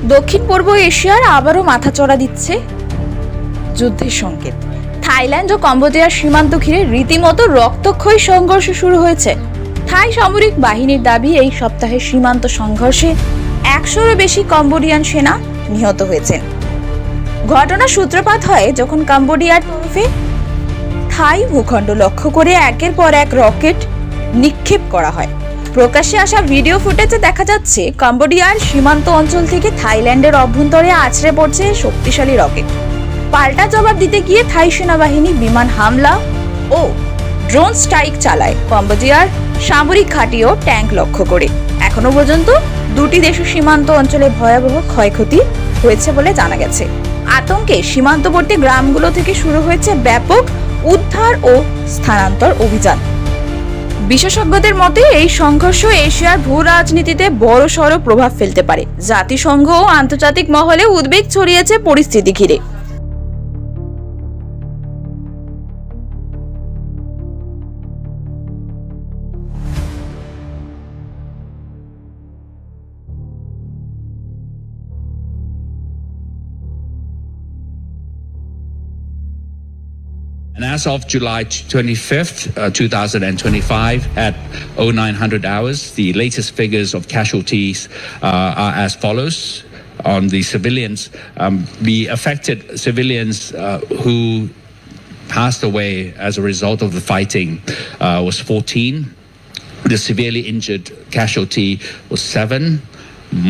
দক্ষিণ পূর্ব এশিয়ার আবারও মাথাচড়া দিচ্ছে যুদ্ধের সংকেত। থাইল্যান্ড ও কম্বোডিয়ার সীমান্ত ঘিরে রীতিমতো রক্তক্ষয়ী সংঘর্ষ শুরু হয়েছে। থাই সামরিক বাহিনীর দাবি, এই সপ্তাহে সীমান্ত সংঘর্ষে 100-এরও বেশি কম্বোডিয়ান সেনা নিহত হয়েছেন। ঘটনার সূত্রপাত হয় যখন কম্বোডিয়ার তরফে থাই ভূখণ্ড লক্ষ্য করে একের পর এক রকেট নিক্ষেপ করা হয়। প্রকাশ্যে আসা ভিডিও ফুটেজে দেখা যাচ্ছে কম্বোডিয়ার সীমান্ত অঞ্চল থেকে থাইল্যান্ডের অভ্যন্তরে আছড়ে পড়ছে শক্তিশালী রকেট। পাল্টা জবাব দিতে গিয়ে থাই সেনাবাহিনী বিমান হামলা ও ড্রোন স্ট্রাইক চালায় কম্বোডিয়ার সামরিক ঘাঁটি ও ট্যাঙ্ক লক্ষ্য করে। এখনো পর্যন্ত দুটি দেশের সীমান্ত অঞ্চলে ভয়াবহ ক্ষয়ক্ষতি হয়েছে বলে জানা গেছে। আতঙ্কে সীমান্তবর্তী গ্রামগুলো থেকে শুরু হয়েছে ব্যাপক উদ্ধার ও স্থানান্তর অভিযান। বিশেষজ্ঞদের মতে এই সংঘর্ষ এশিয়ার ভূ রাজনীতিতে বড়সড় প্রভাব ফেলতে পারে। জাতিসংঘ ও আন্তর্জাতিক মহলে উদ্বেগ ছড়িয়েছে পরিস্থিতি ঘিরে। And as of July 25th, 2025, at 0900 hours, the latest figures of casualties are as follows. On the civilians, the affected civilians who passed away as a result of the fighting was 14. The severely injured casualty was 7.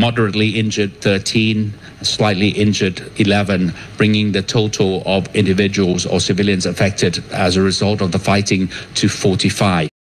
Moderately injured 13, slightly injured 11, bringing the total of individuals or civilians affected as a result of the fighting to 45.